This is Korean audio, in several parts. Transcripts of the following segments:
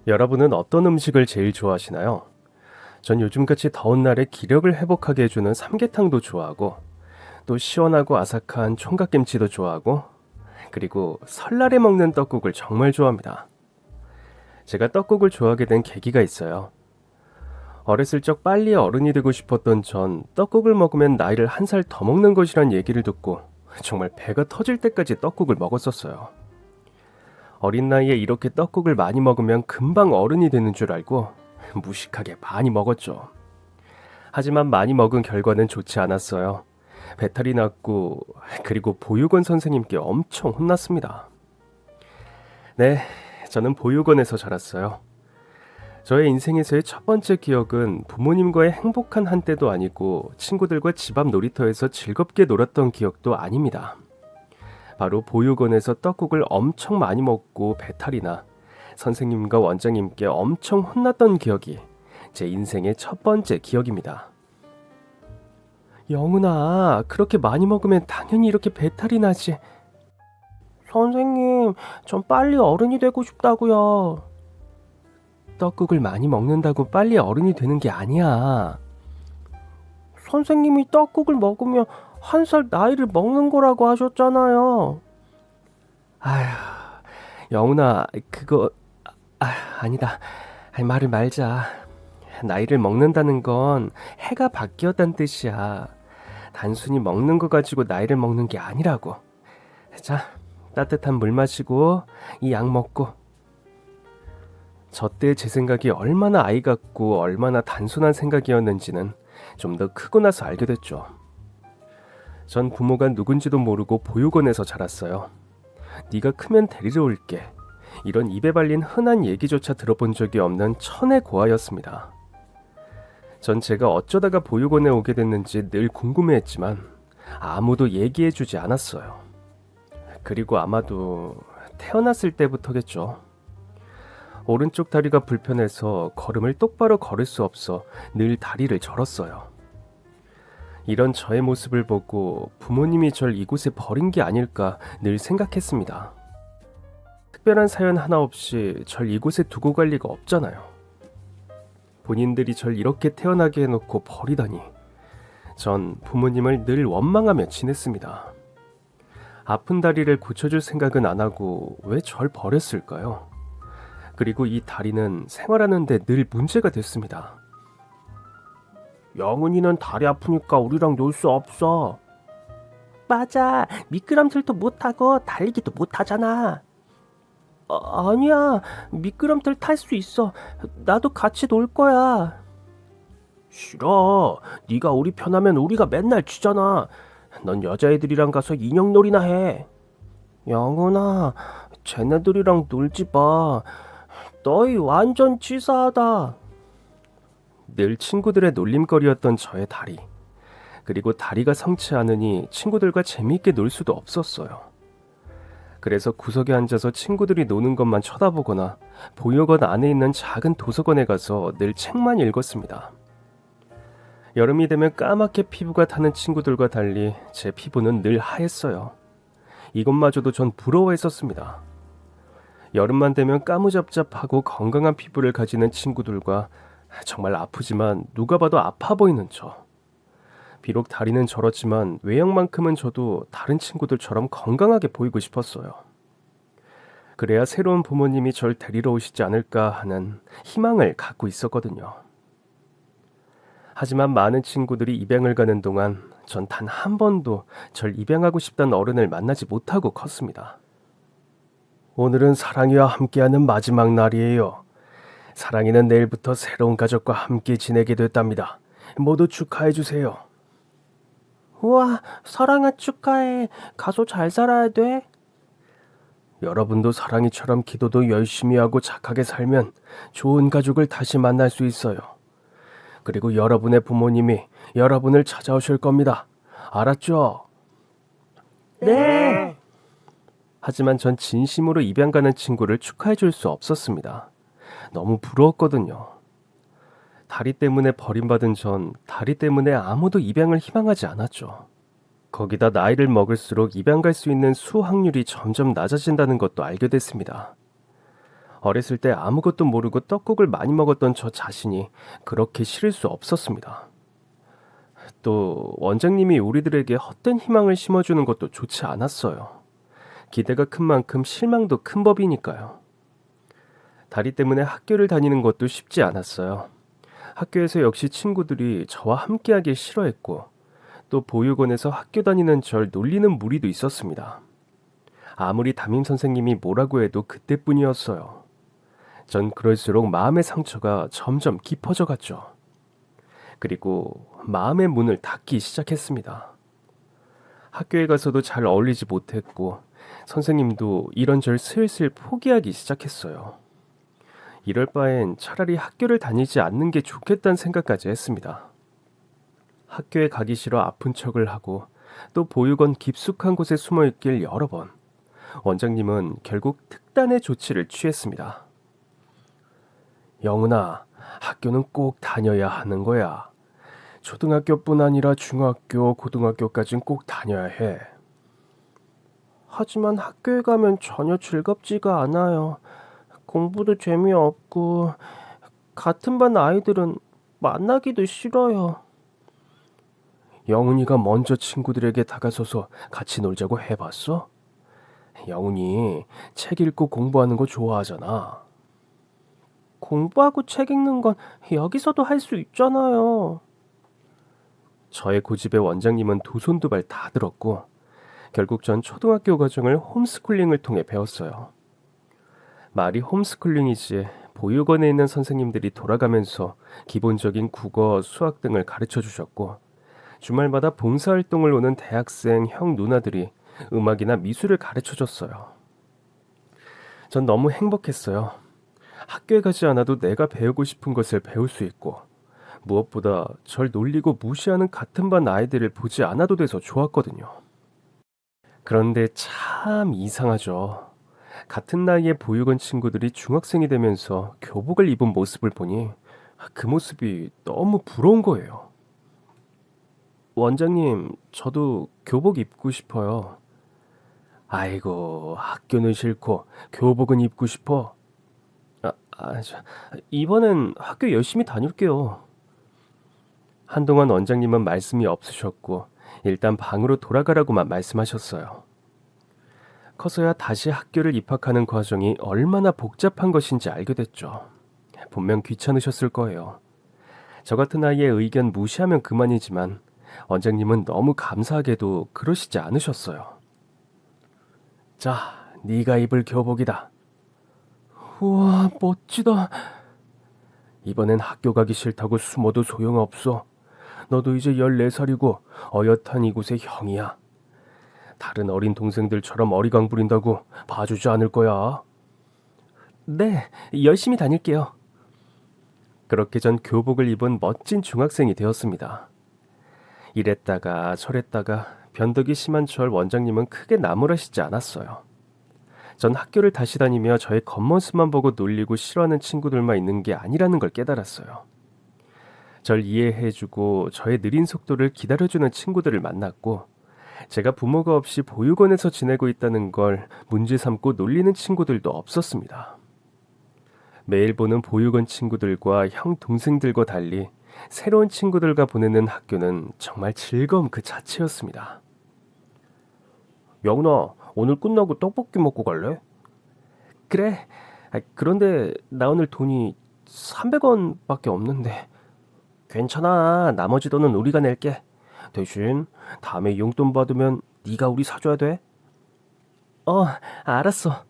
여러분은 어떤 음식을 제일 좋아하시나요? 전 요즘같이 더운 날에 기력을 회복하게 해주는 삼계탕도 좋아하고, 또 시원하고 아삭한 총각김치도 좋아하고, 그리고 설날에 먹는 떡국을 정말 좋아합니다. 제가 떡국을 좋아하게 된 계기가 있어요. 어렸을 적 빨리 어른이 되고 싶었던 전 떡국을 먹으면 나이를 한 살 더 먹는 것이란 얘기를 듣고 정말 배가 터질 때까지 떡국을 먹었었어요. 어린 나이에 이렇게 떡국을 많이 먹으면 금방 어른이 되는 줄 알고 무식하게 많이 먹었죠. 하지만 많이 먹은 결과는 좋지 않았어요. 배탈이 났고, 그리고 보육원 선생님께 엄청 혼났습니다. 네, 저는 보육원에서 자랐어요. 저의 인생에서의 첫 번째 기억은 부모님과의 행복한 한때도 아니고 친구들과 집 앞 놀이터에서 즐겁게 놀았던 기억도 아닙니다. 바로 보육원에서 떡국을 엄청 많이 먹고 배탈이 나 선생님과 원장님께 엄청 혼났던 기억이 제 인생의 첫 번째 기억입니다. 영훈아, 그렇게 많이 먹으면 당연히 이렇게 배탈이 나지. 선생님, 전 빨리 어른이 되고 싶다고요. 떡국을 많이 먹는다고 빨리 어른이 되는 게 아니야. 선생님이 떡국을 먹으면 한 살 나이를 먹는 거라고 하셨잖아요. 아휴, 영훈아, 그거 아니다. 말을 말자. 나이를 먹는다는 건 해가 바뀌었다는 뜻이야. 단순히 먹는 거 가지고 나이를 먹는 게 아니라고. 자, 따뜻한 물 마시고 이 약 먹고. 저때 제 생각이 얼마나 아이 같고 얼마나 단순한 생각이었는지는 좀 더 크고 나서 알게 됐죠. 전 부모가 누군지도 모르고 보육원에서 자랐어요. 네가 크면 데리러 올게. 이런 입에 발린 흔한 얘기조차 들어본 적이 없는 천의 고아였습니다. 전 제가 어쩌다가 보육원에 오게 됐는지 늘 궁금해했지만 아무도 얘기해주지 않았어요. 그리고 아마도 태어났을 때부터겠죠. 오른쪽 다리가 불편해서 걸음을 똑바로 걸을 수 없어 늘 다리를 절었어요. 이런 저의 모습을 보고 부모님이 절 이곳에 버린 게 아닐까 늘 생각했습니다. 특별한 사연 하나 없이 절 이곳에 두고 갈 리가 없잖아요. 본인들이 절 이렇게 태어나게 해놓고 버리다니. 전 부모님을 늘 원망하며 지냈습니다. 아픈 다리를 고쳐줄 생각은 안 하고 왜 절 버렸을까요? 그리고 이 다리는 생활하는데 늘 문제가 됐습니다. 영훈이는 다리 아프니까 우리랑 놀 수 없어. 맞아. 미끄럼틀도 못하고 달리기도 못하잖아. 아니야. 미끄럼틀 탈 수 있어. 나도 같이 놀 거야. 싫어. 네가 우리 편하면 우리가 맨날 쥐잖아. 넌 여자애들이랑 가서 인형놀이나 해. 영훈아, 쟤네들이랑 놀지 마. 너희 완전 치사하다. 늘 친구들의 놀림거리였던 저의 다리. 그리고 다리가 성치 않으니 친구들과 재미있게 놀 수도 없었어요. 그래서 구석에 앉아서 친구들이 노는 것만 쳐다보거나 보육원 안에 있는 작은 도서관에 가서 늘 책만 읽었습니다. 여름이 되면 까맣게 피부가 타는 친구들과 달리 제 피부는 늘 하였어요. 이것마저도 전 부러워했었습니다. 여름만 되면 까무잡잡하고 건강한 피부를 가지는 친구들과 정말 아프지만 누가 봐도 아파 보이는 저. 비록 다리는 저렇지만 외형만큼은 저도 다른 친구들처럼 건강하게 보이고 싶었어요. 그래야 새로운 부모님이 절 데리러 오시지 않을까 하는 희망을 갖고 있었거든요. 하지만 많은 친구들이 입양을 가는 동안 전 단 한 번도 절 입양하고 싶다는 어른을 만나지 못하고 컸습니다. 오늘은 사랑이와 함께하는 마지막 날이에요. 사랑이는 내일부터 새로운 가족과 함께 지내게 됐답니다. 모두 축하해주세요. 우와, 사랑아 축하해. 가서 잘 살아야 돼. 여러분도 사랑이처럼 기도도 열심히 하고 착하게 살면 좋은 가족을 다시 만날 수 있어요. 그리고 여러분의 부모님이 여러분을 찾아오실 겁니다. 알았죠? 네. 하지만 전 진심으로 입양 가는 친구를 축하해 줄 수 없었습니다. 너무 부러웠거든요. 다리 때문에 버림받은 전 다리 때문에 아무도 입양을 희망하지 않았죠. 거기다 나이를 먹을수록 입양 갈 수 있는 수 확률이 점점 낮아진다는 것도 알게 됐습니다. 어렸을 때 아무것도 모르고 떡국을 많이 먹었던 저 자신이 그렇게 싫을 수 없었습니다. 또 원장님이 우리들에게 헛된 희망을 심어주는 것도 좋지 않았어요. 기대가 큰 만큼 실망도 큰 법이니까요. 다리 때문에 학교를 다니는 것도 쉽지 않았어요. 학교에서 역시 친구들이 저와 함께하기 싫어했고 또 보육원에서 학교 다니는 절 놀리는 무리도 있었습니다. 아무리 담임 선생님이 뭐라고 해도 그때뿐이었어요. 전 그럴수록 마음의 상처가 점점 깊어져 갔죠. 그리고 마음의 문을 닫기 시작했습니다. 학교에 가서도 잘 어울리지 못했고 선생님도 이런저런 슬슬 포기하기 시작했어요. 이럴 바엔 차라리 학교를 다니지 않는 게 좋겠다는 생각까지 했습니다. 학교에 가기 싫어 아픈 척을 하고 또 보육원 깊숙한 곳에 숨어 있길 여러 번. 원장님은 결국 특단의 조치를 취했습니다. 영은아, 학교는 꼭 다녀야 하는 거야. 초등학교뿐 아니라 중학교, 고등학교까진 꼭 다녀야 해. 하지만 학교에 가면 전혀 즐겁지가 않아요. 공부도 재미없고 같은 반 아이들은 만나기도 싫어요. 영훈이가 먼저 친구들에게 다가서서 같이 놀자고 해봤어? 영훈이 책 읽고 공부하는 거 좋아하잖아. 공부하고 책 읽는 건 여기서도 할 수 있잖아요. 저의 고집에 원장님은 두 손 두 발 다 들었고 결국 전 초등학교 과정을 홈스쿨링을 통해 배웠어요. 말이 홈스쿨링이지 보육원에 있는 선생님들이 돌아가면서 기본적인 국어, 수학 등을 가르쳐 주셨고 주말마다 봉사활동을 오는 대학생 형 누나들이 음악이나 미술을 가르쳐 줬어요. 전 너무 행복했어요. 학교에 가지 않아도 내가 배우고 싶은 것을 배울 수 있고 무엇보다 절 놀리고 무시하는 같은 반 아이들을 보지 않아도 돼서 좋았거든요. 그런데 참 이상하죠. 같은 나이의 보육원 친구들이 중학생이 되면서 교복을 입은 모습을 보니 그 모습이 너무 부러운 거예요. 원장님, 저도 교복 입고 싶어요. 아이고, 학교는 싫고 교복은 입고 싶어. 이번엔 학교 열심히 다닐게요. 한동안 원장님은 말씀이 없으셨고 일단 방으로 돌아가라고만 말씀하셨어요. 커서야 다시 학교를 입학하는 과정이 얼마나 복잡한 것인지 알게 됐죠. 분명 귀찮으셨을 거예요. 저 같은 아이의 의견 무시하면 그만이지만 원장님은 너무 감사하게도 그러시지 않으셨어요. 자, 네가 입을 교복이다. 우와, 멋지다. 이번엔 학교 가기 싫다고 숨어도 소용없어. 너도 이제 14살이고 어엿한 이곳의 형이야. 다른 어린 동생들처럼 어리광 부린다고 봐주지 않을 거야. 네, 열심히 다닐게요. 그렇게 전 교복을 입은 멋진 중학생이 되었습니다. 이랬다가 저랬다가 변덕이 심한 절 원장님은 크게 나무라시지 않았어요. 전 학교를 다시 다니며 저의 겉모습만 보고 놀리고 싫어하는 친구들만 있는 게 아니라는 걸 깨달았어요. 절 이해해주고 저의 느린 속도를 기다려주는 친구들을 만났고 제가 부모가 없이 보육원에서 지내고 있다는 걸 문제 삼고 놀리는 친구들도 없었습니다. 매일 보는 보육원 친구들과 형 동생들과 달리 새로운 친구들과 보내는 학교는 정말 즐거움 그 자체였습니다. 영훈아, 오늘 끝나고 떡볶이 먹고 갈래? 그래. 그런데 나 오늘 돈이 300원밖에 없는데. 괜찮아. 나머지 돈은 우리가 낼게. 대신 다음에 용돈 받으면 네가 우리 사줘야 돼. 알았어.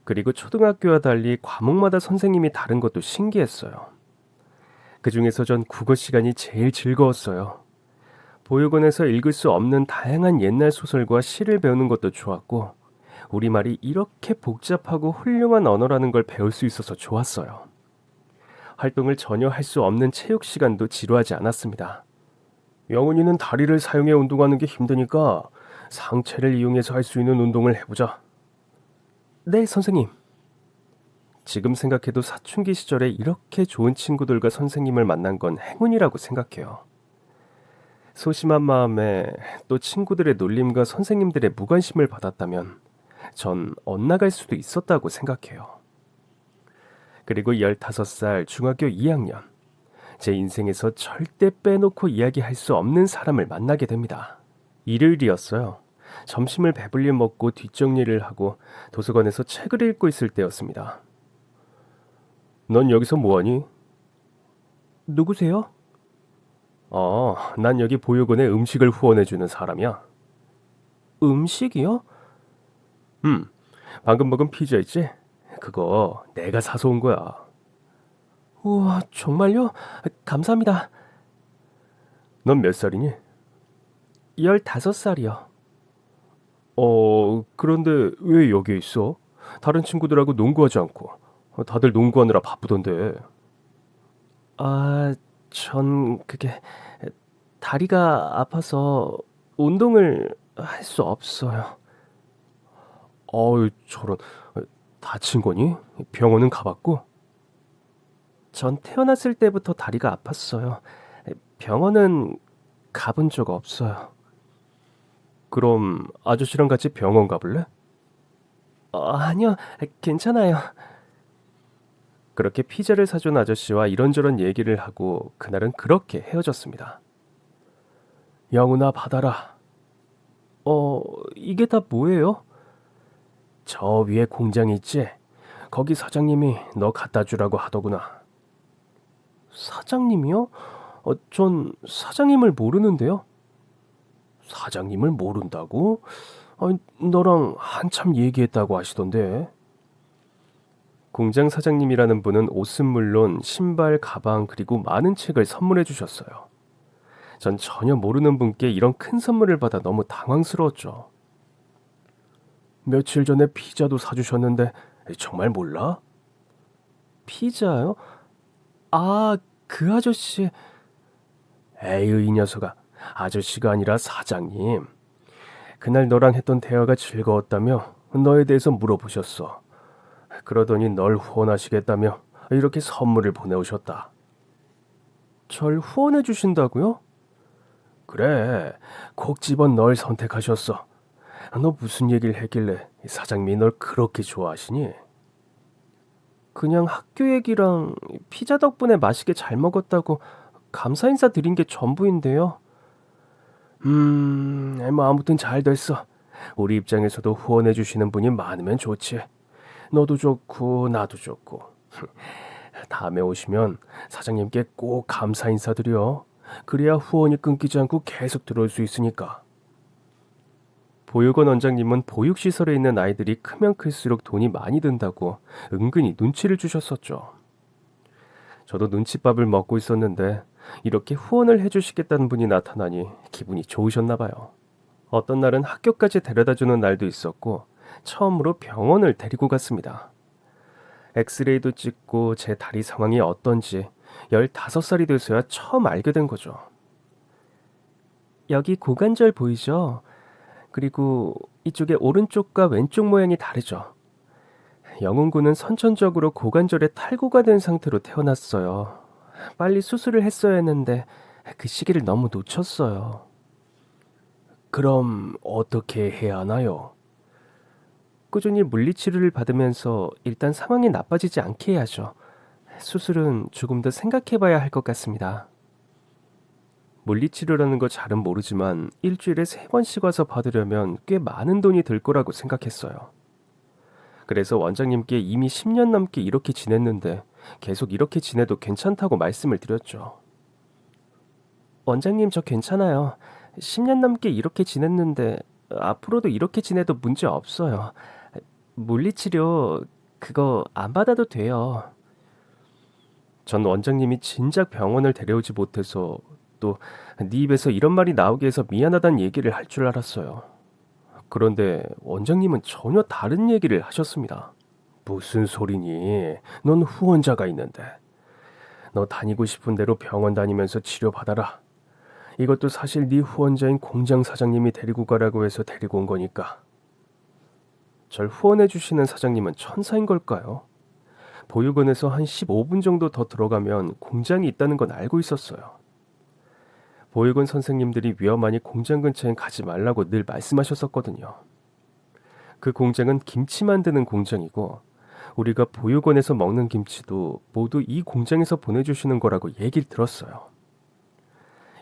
그리고 초등학교와 달리 과목마다 선생님이 다른 것도 신기했어요. 그중에서 전 국어 시간이 제일 즐거웠어요. 보육원에서 읽을 수 없는 다양한 옛날 소설과 시를 배우는 것도 좋았고 우리말이 이렇게 복잡하고 훌륭한 언어라는 걸 배울 수 있어서 좋았어요. 활동을 전혀 할 수 없는 체육 시간도 지루하지 않았습니다. 영훈이는 다리를 사용해 운동하는 게 힘드니까 상체를 이용해서 할 수 있는 운동을 해보자. 네, 선생님. 지금 생각해도 사춘기 시절에 이렇게 좋은 친구들과 선생님을 만난 건 행운이라고 생각해요. 소심한 마음에 또 친구들의 놀림과 선생님들의 무관심을 받았다면 전 엇나갈 수도 있었다고 생각해요. 그리고 15살 중학교 2학년. 제 인생에서 절대 빼놓고 이야기할 수 없는 사람을 만나게 됩니다. 일요일이었어요. 점심을 배불리 먹고 뒷정리를 하고 도서관에서 책을 읽고 있을 때였습니다. 넌 여기서 뭐하니? 누구세요? 난 여기 보육원에 음식을 후원해주는 사람이야. 음식이요? 방금 먹은 피자 있지? 그거 내가 사서 온 거야. 우와, 정말요? 감사합니다. 넌 몇 살이니? 15살이요. 그런데 왜 여기 있어? 다른 친구들하고 농구하지 않고. 다들 농구하느라 바쁘던데. 전 그게 다리가 아파서 운동을 할 수 없어요. 저런. 다친 거니? 병원은 가봤고? 전 태어났을 때부터 다리가 아팠어요. 병원은 가본 적 없어요. 그럼 아저씨랑 같이 병원 가볼래? 아니요, 괜찮아요. 그렇게 피자를 사준 아저씨와 이런저런 얘기를 하고 그날은 그렇게 헤어졌습니다. 영훈아, 받아라. 이게 다 뭐예요? 저 위에 공장 있지? 거기 사장님이 너 갖다 주라고 하더구나. 사장님이요? 전 사장님을 모르는데요. 사장님을 모른다고? 너랑 한참 얘기했다고 하시던데. 공장 사장님이라는 분은 옷은 물론 신발, 가방 그리고 많은 책을 선물해 주셨어요. 전 전혀 모르는 분께 이런 큰 선물을 받아 너무 당황스러웠죠. 며칠 전에 피자도 사주셨는데 정말 몰라? 피자요? 그 아저씨. 에이, 이 녀석아. 아저씨가 아니라 사장님. 그날 너랑 했던 대화가 즐거웠다며 너에 대해서 물어보셨어. 그러더니 널 후원하시겠다며 이렇게 선물을 보내오셨다. 절 후원해 주신다고요? 그래, 콕 집어 널 선택하셨어. 너 무슨 얘기를 했길래 사장님이 널 그렇게 좋아하시니? 그냥 학교 얘기랑 피자 덕분에 맛있게 잘 먹었다고 감사 인사 드린 게 전부인데요. 뭐 아무튼 잘 됐어. 우리 입장에서도 후원해 주시는 분이 많으면 좋지. 너도 좋고 나도 좋고. 다음에 오시면 사장님께 꼭 감사 인사드려. 그래야 후원이 끊기지 않고 계속 들어올 수 있으니까. 보육원 원장님은 보육시설에 있는 아이들이 크면 클수록 돈이 많이 든다고 은근히 눈치를 주셨었죠. 저도 눈칫밥을 먹고 있었는데 이렇게 후원을 해주시겠다는 분이 나타나니 기분이 좋으셨나 봐요. 어떤 날은 학교까지 데려다주는 날도 있었고 처음으로 병원을 데리고 갔습니다. 엑스레이도 찍고 제 다리 상황이 어떤지 15살이 돼서야 처음 알게 된 거죠. 여기 고관절 보이죠? 그리고 이쪽에 오른쪽과 왼쪽 모양이 다르죠. 영훈 군은 선천적으로 고관절에 탈구가 된 상태로 태어났어요. 빨리 수술을 했어야 했는데 그 시기를 너무 놓쳤어요. 그럼 어떻게 해야 하나요? 꾸준히 물리치료를 받으면서 일단 상황이 나빠지지 않게 해야죠. 수술은 조금 더 생각해봐야 할 것 같습니다. 물리치료라는 거 잘은 모르지만 일주일에 3번씩 와서 받으려면 꽤 많은 돈이 들 거라고 생각했어요. 그래서 원장님께 이미 10년 넘게 이렇게 지냈는데 계속 이렇게 지내도 괜찮다고 말씀을 드렸죠. 원장님, 저 괜찮아요. 10년 넘게 이렇게 지냈는데 앞으로도 이렇게 지내도 문제 없어요. 물리치료 그거 안 받아도 돼요. 전 원장님이 진작 병원을 데려오지 못해서 또 네 입에서 이런 말이 나오게 해서 미안하다는 얘기를 할 줄 알았어요. 그런데 원장님은 전혀 다른 얘기를 하셨습니다. 무슨 소리니? 넌 후원자가 있는데. 너 다니고 싶은 대로 병원 다니면서 치료받아라. 이것도 사실 네 후원자인 공장 사장님이 데리고 가라고 해서 데리고 온 거니까. 절 후원해 주시는 사장님은 천사인 걸까요? 보육원에서 한 15분 정도 더 들어가면 공장이 있다는 건 알고 있었어요. 보육원 선생님들이 위험하니 공장 근처엔 가지 말라고 늘 말씀하셨었거든요. 그 공장은 김치 만드는 공장이고 우리가 보육원에서 먹는 김치도 모두 이 공장에서 보내주시는 거라고 얘기를 들었어요.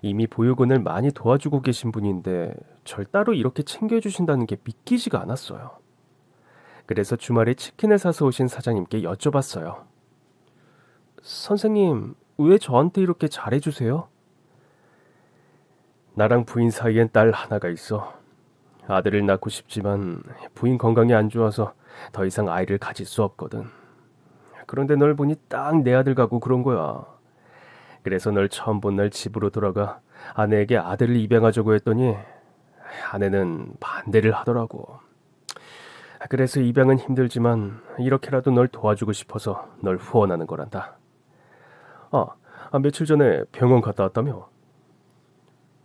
이미 보육원을 많이 도와주고 계신 분인데 절 따로 이렇게 챙겨주신다는 게 믿기지가 않았어요. 그래서 주말에 치킨을 사서 오신 사장님께 여쭤봤어요. 선생님, 왜 저한테 이렇게 잘해주세요? 나랑 부인 사이엔 딸 하나가 있어. 아들을 낳고 싶지만 부인 건강이 안 좋아서 더 이상 아이를 가질 수 없거든. 그런데 널 보니 딱 내 아들 같고 그런 거야. 그래서 널 처음 본 날 집으로 돌아가 아내에게 아들을 입양하자고 했더니 아내는 반대를 하더라고. 그래서 입양은 힘들지만 이렇게라도 널 도와주고 싶어서 널 후원하는 거란다. 며칠 전에 병원 갔다 왔다며?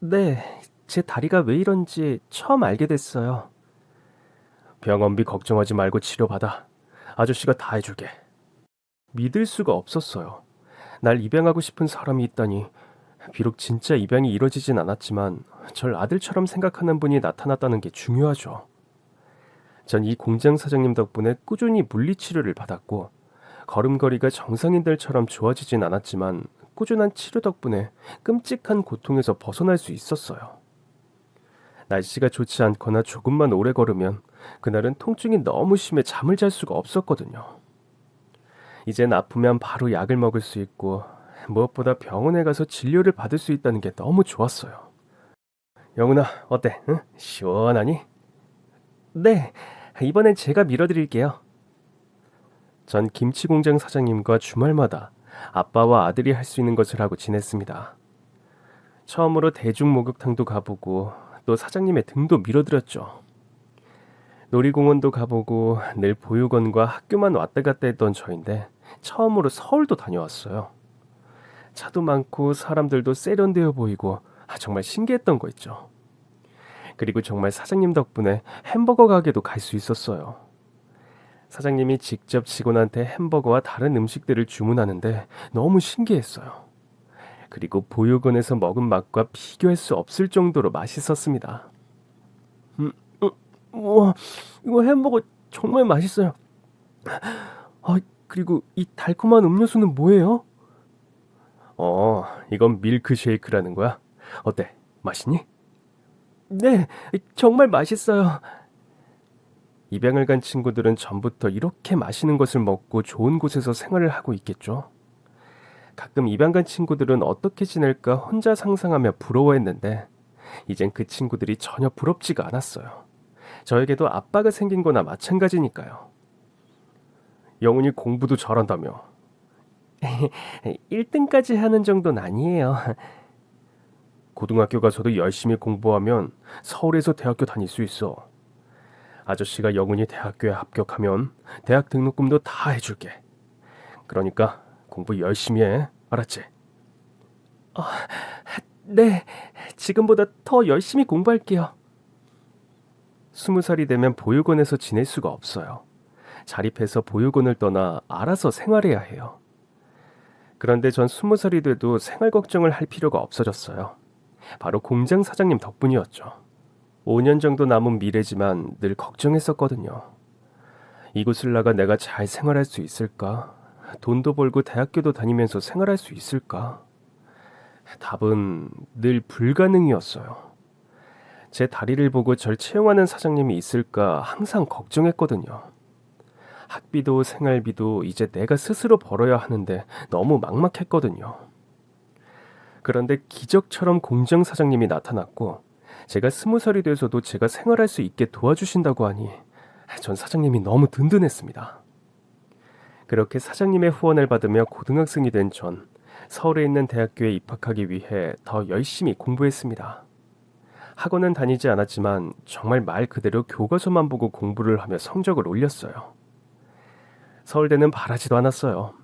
네, 제 다리가 왜 이런지 처음 알게 됐어요. 병원비 걱정하지 말고 치료받아. 아저씨가 다 해줄게. 믿을 수가 없었어요. 날 입양하고 싶은 사람이 있다니. 비록 진짜 입양이 이뤄지진 않았지만 절 아들처럼 생각하는 분이 나타났다는 게 중요하죠. 전 이 공장 사장님 덕분에 꾸준히 물리치료를 받았고 걸음걸이가 정상인들처럼 좋아지진 않았지만 꾸준한 치료 덕분에 끔찍한 고통에서 벗어날 수 있었어요. 날씨가 좋지 않거나 조금만 오래 걸으면 그날은 통증이 너무 심해 잠을 잘 수가 없었거든요. 이젠 아프면 바로 약을 먹을 수 있고 무엇보다 병원에 가서 진료를 받을 수 있다는 게 너무 좋았어요. 영훈아, 어때? 응? 시원하니? 네, 이번엔 제가 밀어드릴게요. 전 김치 공장 사장님과 주말마다 아빠와 아들이 할 수 있는 것을 하고 지냈습니다. 처음으로 대중 목욕탕도 가보고 또 사장님의 등도 밀어드렸죠. 놀이공원도 가보고 늘 보육원과 학교만 왔다 갔다 했던 저인데 처음으로 서울도 다녀왔어요. 차도 많고 사람들도 세련되어 보이고 정말 신기했던 거 있죠. 그리고 정말 사장님 덕분에 햄버거 가게도 갈 수 있었어요. 사장님이 직접 직원한테 햄버거와 다른 음식들을 주문하는데 너무 신기했어요. 그리고 보육원에서 먹은 맛과 비교할 수 없을 정도로 맛있었습니다. 우와, 이거 햄버거 정말 맛있어요. 그리고 이 달콤한 음료수는 뭐예요? 이건 밀크쉐이크라는 거야. 어때? 맛있니? 네, 정말 맛있어요. 입양을 간 친구들은 전부터 이렇게 맛있는 것을 먹고 좋은 곳에서 생활을 하고 있겠죠. 가끔 입양 간 친구들은 어떻게 지낼까 혼자 상상하며 부러워했는데 이젠 그 친구들이 전혀 부럽지가 않았어요. 저에게도 아빠가 생긴 거나 마찬가지니까요. 영훈이 공부도 잘한다며. 1등까지 하는 정도는 아니에요. 고등학교 가서도 열심히 공부하면 서울에서 대학교 다닐 수 있어. 아저씨가 영훈이 대학교에 합격하면 대학 등록금도 다 해줄게. 그러니까 공부 열심히 해. 알았지? 네, 지금보다 더 열심히 공부할게요. 20살이 되면 보육원에서 지낼 수가 없어요. 자립해서 보육원을 떠나 알아서 생활해야 해요. 그런데 전 20살이 돼도 생활 걱정을 할 필요가 없어졌어요. 바로 공장 사장님 덕분이었죠. 5년 정도 남은 미래지만 늘 걱정했었거든요. 이곳을 나가 내가 잘 생활할 수 있을까? 돈도 벌고 대학교도 다니면서 생활할 수 있을까? 답은 늘 불가능이었어요. 제 다리를 보고 절 채용하는 사장님이 있을까 항상 걱정했거든요. 학비도 생활비도 이제 내가 스스로 벌어야 하는데 너무 막막했거든요. 그런데 기적처럼 공장 사장님이 나타났고 제가 20살이 돼서도 제가 생활할 수 있게 도와주신다고 하니 전 사장님이 너무 든든했습니다. 그렇게 사장님의 후원을 받으며 고등학생이 된 전 서울에 있는 대학교에 입학하기 위해 더 열심히 공부했습니다. 학원은 다니지 않았지만 정말 말 그대로 교과서만 보고 공부를 하며 성적을 올렸어요. 서울대는 바라지도 않았어요.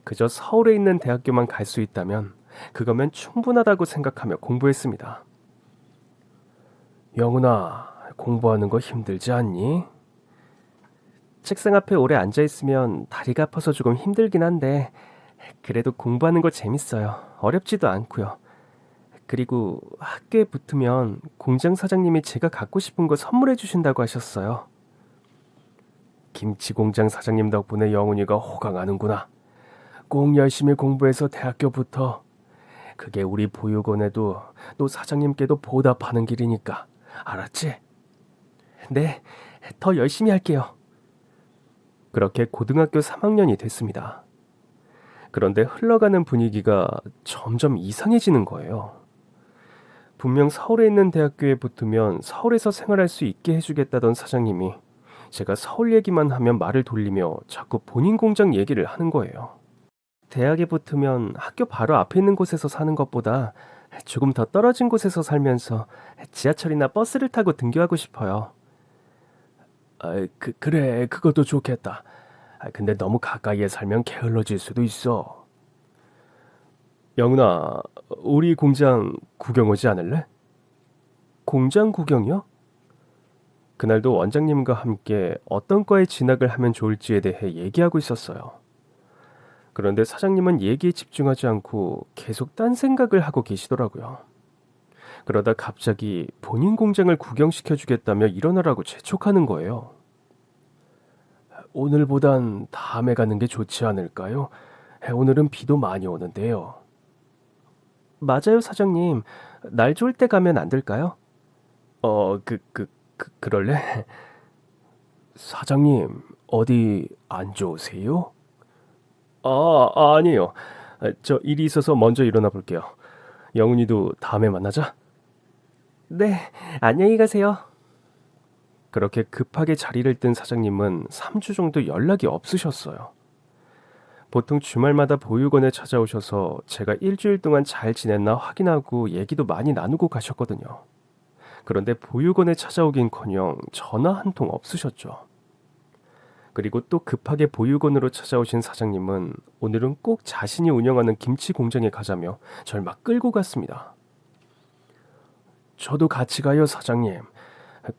그저 서울에 있는 대학교만 갈 수 있다면 그거면 충분하다고 생각하며 공부했습니다. 영훈아, 공부하는 거 힘들지 않니? 책상 앞에 오래 앉아있으면 다리가 아파서 조금 힘들긴 한데 그래도 공부하는 거 재밌어요. 어렵지도 않고요. 그리고 학교에 붙으면 공장 사장님이 제가 갖고 싶은 거 선물해 주신다고 하셨어요. 김치 공장 사장님 덕분에 영훈이가 호강하는구나. 꼭 열심히 공부해서 대학교 붙어. 그게 우리 보육원에도 또 사장님께도 보답하는 길이니까. 알았지? 네, 더 열심히 할게요. 그렇게 고등학교 3학년이 됐습니다. 그런데 흘러가는 분위기가 점점 이상해지는 거예요. 분명 서울에 있는 대학교에 붙으면 서울에서 생활할 수 있게 해주겠다던 사장님이 제가 서울 얘기만 하면 말을 돌리며 자꾸 본인 공장 얘기를 하는 거예요. 대학에 붙으면 학교 바로 앞에 있는 곳에서 사는 것보다 조금 더 떨어진 곳에서 살면서 지하철이나 버스를 타고 등교하고 싶어요. 그래, 그것도 좋겠다. 근데 너무 가까이에 살면 게을러질 수도 있어. 영훈아, 우리 공장 구경 오지 않을래? 공장 구경이요? 그날도 원장님과 함께 어떤 과에 진학을 하면 좋을지에 대해 얘기하고 있었어요. 그런데 사장님은 얘기에 집중하지 않고 계속 딴 생각을 하고 계시더라고요. 그러다 갑자기 본인 공장을 구경시켜주겠다며 일어나라고 재촉하는 거예요. 오늘보단 다음에 가는 게 좋지 않을까요? 오늘은 비도 많이 오는데요. 맞아요, 사장님. 날 좋을 때 가면 안 될까요? 그럴래? 사장님, 어디 안 좋으세요? 아니에요. 저 일이 있어서 먼저 일어나 볼게요. 영훈이도 다음에 만나자. 네, 안녕히 가세요. 그렇게 급하게 자리를 뜬 사장님은 3주 정도 연락이 없으셨어요. 보통 주말마다 보육원에 찾아오셔서 제가 일주일 동안 잘 지냈나 확인하고 얘기도 많이 나누고 가셨거든요. 그런데 보육원에 찾아오긴커녕 전화 한 통 없으셨죠. 그리고 또 급하게 보육원으로 찾아오신 사장님은 오늘은 꼭 자신이 운영하는 김치 공장에 가자며 절 막 끌고 갔습니다. 저도 같이 가요, 사장님.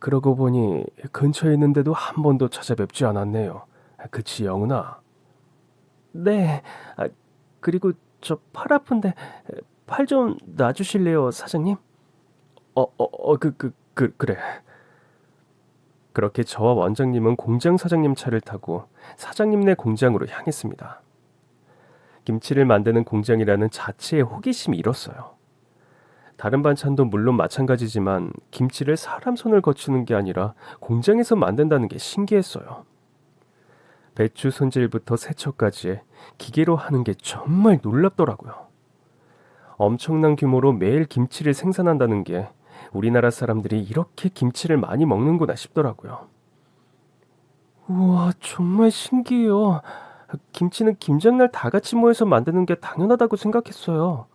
그러고 보니 근처에 있는데도 한 번도 찾아뵙지 않았네요. 그치, 영훈아? 네, 그리고 저 팔 아픈데 팔 좀 놔주실래요, 사장님? 그래. 그렇게 저와 원장님은 공장 사장님 차를 타고 사장님네 공장으로 향했습니다. 김치를 만드는 공장이라는 자체의 호기심이 일었어요. 다른 반찬도 물론 마찬가지지만 김치를 사람 손을 거치는 게 아니라 공장에서 만든다는 게 신기했어요. 배추 손질부터 세척까지 기계로 하는 게 정말 놀랍더라고요. 엄청난 규모로 매일 김치를 생산한다는 게 우리나라 사람들이 이렇게 김치를 많이 먹는구나 싶더라고요. 우와, 정말 신기해요. 김치는 김장날 다 같이 모여서 만드는 게 당연하다고 생각했어요.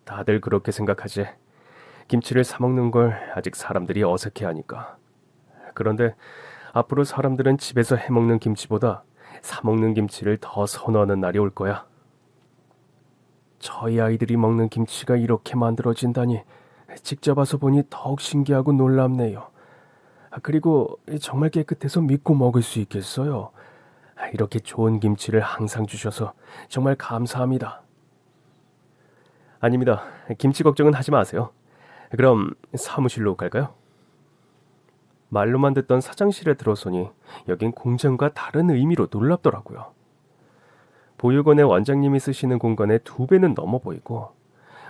다들 그렇게 생각하지. 김치를 사 먹는 걸 아직 사람들이 어색해하니까. 그런데 앞으로 사람들은 집에서 해먹는 김치보다 사 먹는 김치를 더 선호하는 날이 올 거야. 저희 아이들이 먹는 김치가 이렇게 만들어진다니 직접 와서 보니 더욱 신기하고 놀랍네요. 그리고 정말 깨끗해서 믿고 먹을 수 있겠어요. 이렇게 좋은 김치를 항상 주셔서 정말 감사합니다. 아닙니다. 김치 걱정은 하지 마세요. 그럼 사무실로 갈까요? 말로만 듣던 사장실에 들어서니 여긴 공장과 다른 의미로 놀랍더라고요. 보육원의 원장님이 쓰시는 공간의 2배는 넘어 보이고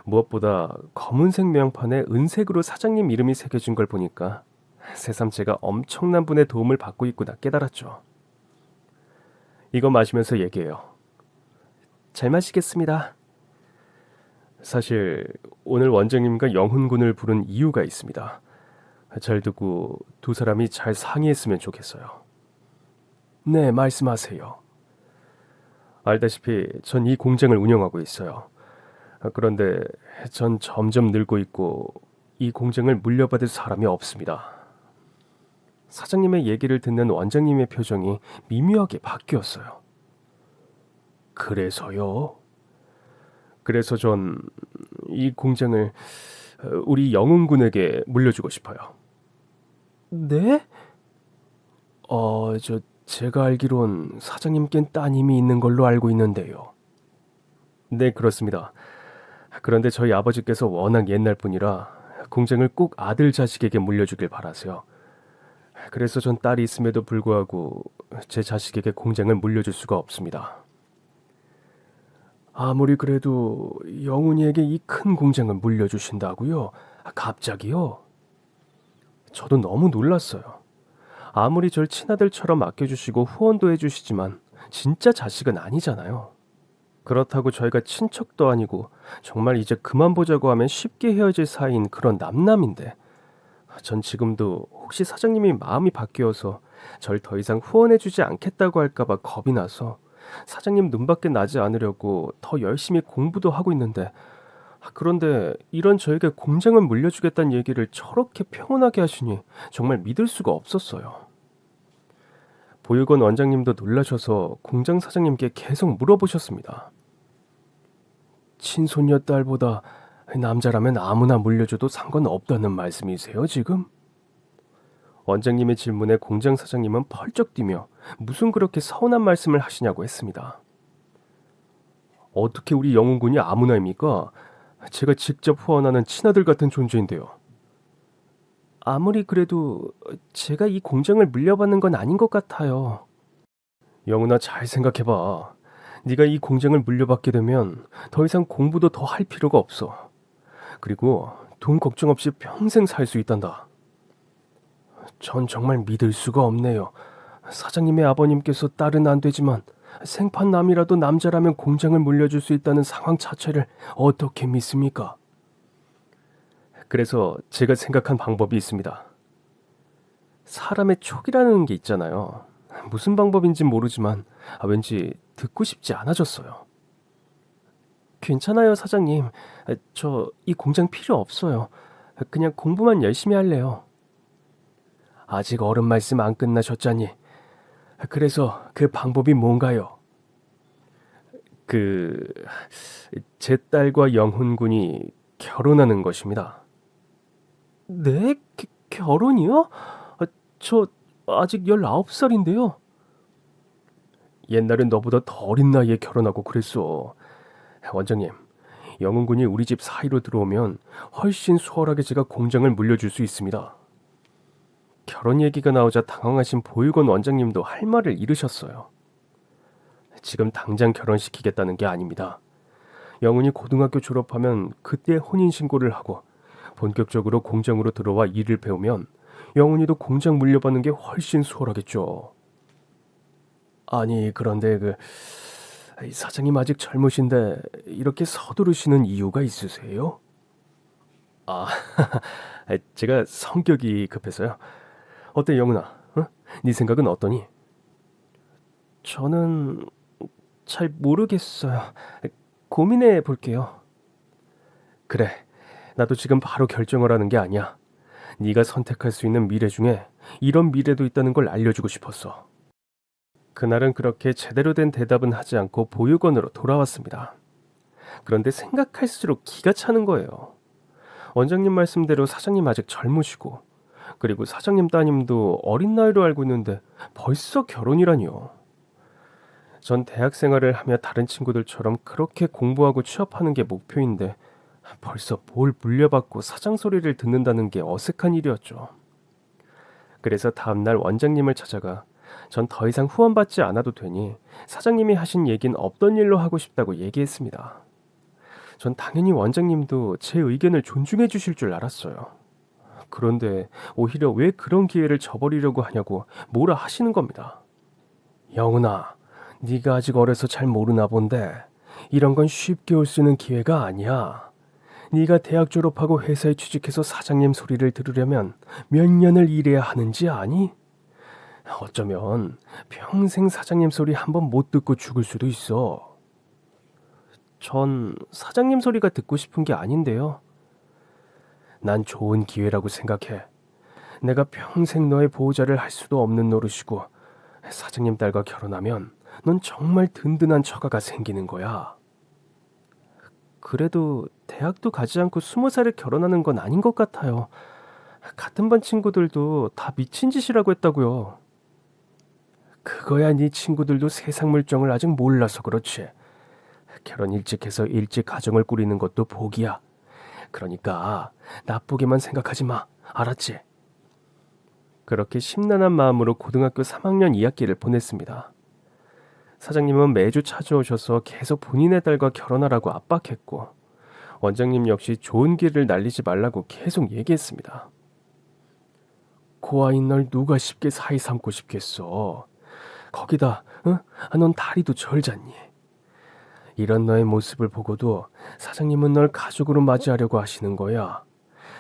무엇보다 검은색 명판에 은색으로 사장님 이름이 새겨진 걸 보니까 새삼 제가 엄청난 분의 도움을 받고 있구나 깨달았죠. 이거 마시면서 얘기해요. 잘 마시겠습니다. 사실 오늘 원장님과 영훈군을 부른 이유가 있습니다. 잘 듣고 두 사람이 잘 상의했으면 좋겠어요. 네, 말씀하세요. 알다시피 전 이 공장을 운영하고 있어요. 그런데 전 점점 늙고 있고 이 공장을 물려받을 사람이 없습니다. 사장님의 얘기를 듣는 원장님의 표정이 미묘하게 바뀌었어요. 그래서요? 그래서 전 이 공장을 우리 영훈군에게 물려주고 싶어요. 네? 제가 알기론 사장님께는 따님이 있는 걸로 알고 있는데요. 네, 그렇습니다. 그런데 저희 아버지께서 워낙 옛날 분이라 공장을 꼭 아들 자식에게 물려주길 바라세요. 그래서 전 딸이 있음에도 불구하고 제 자식에게 공장을 물려줄 수가 없습니다. 아무리 그래도 영훈이에게 이 큰 공장을 물려주신다고요? 갑자기요? 저도 너무 놀랐어요. 아무리 절 친아들처럼 아껴주시고 후원도 해주시지만 진짜 자식은 아니잖아요. 그렇다고 저희가 친척도 아니고 정말 이제 그만 보자고 하면 쉽게 헤어질 사이인 그런 남남인데, 전 지금도 혹시 사장님이 마음이 바뀌어서 절 더 이상 후원해주지 않겠다고 할까봐 겁이 나서 사장님 눈밖에 나지 않으려고 더 열심히 공부도 하고 있는데, 그런데 이런 저에게 공장을 물려주겠다는 얘기를 저렇게 평온하게 하시니 정말 믿을 수가 없었어요. 보육원 원장님도 놀라셔서 공장 사장님께 계속 물어보셨습니다. 친손녀 딸보다 남자라면 아무나 물려줘도 상관없다는 말씀이세요, 지금? 원장님의 질문에 공장 사장님은 펄쩍 뛰며 무슨 그렇게 서운한 말씀을 하시냐고 했습니다. 어떻게 우리 영훈군이 아무나입니까? 제가 직접 후원하는 친아들 같은 존재인데요. 아무리 그래도 제가 이 공장을 물려받는 건 아닌 것 같아요. 영훈아, 잘 생각해봐. 네가 이 공장을 물려받게 되면 더 이상 공부도 더 할 필요가 없어. 그리고 돈 걱정 없이 평생 살 수 있단다. 전 정말 믿을 수가 없네요. 사장님의 아버님께서 딸은 안 되지만 생판남이라도 남자라면 공장을 물려줄 수 있다는 상황 자체를 어떻게 믿습니까? 그래서 제가 생각한 방법이 있습니다. 사람의 촉이라는 게 있잖아요. 무슨 방법인진 모르지만 왠지 듣고 싶지 않아졌어요. 괜찮아요, 사장님. 저 이 공장 필요 없어요. 그냥 공부만 열심히 할래요. 아직 어른 말씀 안 끝나셨잖니. 그래서 그 방법이 뭔가요? 제 딸과 영훈군이 결혼하는 것입니다. 네? 결혼이요? 저 아직 19살인데요. 옛날엔 너보다 더 어린 나이에 결혼하고 그랬어. 원장님, 영훈군이 우리 집 사이로 들어오면 훨씬 수월하게 제가 공장을 물려줄 수 있습니다. 결혼 얘기가 나오자 당황하신 보육원 원장님도 할 말을 잃으셨어요. 지금 당장 결혼시키겠다는 게 아닙니다. 영훈이 고등학교 졸업하면 그때 혼인신고를 하고 본격적으로 공장으로 들어와 일을 배우면 영훈이도 공장 물려받는 게 훨씬 수월하겠죠. 아니, 그런데 사장님 아직 젊으신데 이렇게 서두르시는 이유가 있으세요? 아, 제가 성격이 급해서요. 어때, 영훈아? 어? 네 생각은 어떠니? 저는 잘 모르겠어요. 고민해 볼게요. 그래, 나도 지금 바로 결정을 하는 게 아니야. 네가 선택할 수 있는 미래 중에 이런 미래도 있다는 걸 알려주고 싶었어. 그날은 그렇게 제대로 된 대답은 하지 않고 보육원으로 돌아왔습니다. 그런데 생각할수록 기가 차는 거예요. 원장님 말씀대로 사장님 아직 젊으시고, 그리고 사장님 따님도 어린 나이로 알고 있는데 벌써 결혼이라니요. 전 대학 생활을 하며 다른 친구들처럼 그렇게 공부하고 취업하는 게 목표인데 벌써 뭘 물려받고 사장 소리를 듣는다는 게 어색한 일이었죠. 그래서 다음날 원장님을 찾아가 전 더 이상 후원받지 않아도 되니 사장님이 하신 얘긴 없던 일로 하고 싶다고 얘기했습니다. 전 당연히 원장님도 제 의견을 존중해 주실 줄 알았어요. 그런데 오히려 왜 그런 기회를 저버리려고 하냐고 뭐라 하시는 겁니다. 영훈아, 네가 아직 어려서 잘 모르나 본데 이런 건 쉽게 올 수 있는 기회가 아니야. 네가 대학 졸업하고 회사에 취직해서 사장님 소리를 들으려면 몇 년을 일해야 하는지 아니? 어쩌면 평생 사장님 소리 한 번 못 듣고 죽을 수도 있어. 전 사장님 소리가 듣고 싶은 게 아닌데요. 난 좋은 기회라고 생각해. 내가 평생 너의 보호자를 할 수도 없는 노릇이고 사장님 딸과 결혼하면 넌 정말 든든한 처가가 생기는 거야. 그래도 대학도 가지 않고 20살에 결혼하는 건 아닌 것 같아요. 같은 반 친구들도 다 미친 짓이라고 했다고요. 그거야 네 친구들도 세상 물정을 아직 몰라서 그렇지. 결혼 일찍 해서 일찍 가정을 꾸리는 것도 복이야. 그러니까 나쁘게만 생각하지 마. 알았지? 그렇게 심란한 마음으로 고등학교 3학년 2학기를 보냈습니다. 사장님은 매주 찾아오셔서 계속 본인의 딸과 결혼하라고 압박했고, 원장님 역시 좋은 길을 날리지 말라고 계속 얘기했습니다. 그 아이 널 누가 쉽게 사이 삼고 싶겠어. 거기다 넌 다리도 절잖니. 이런 너의 모습을 보고도 사장님은 널 가족으로 맞이하려고 하시는 거야.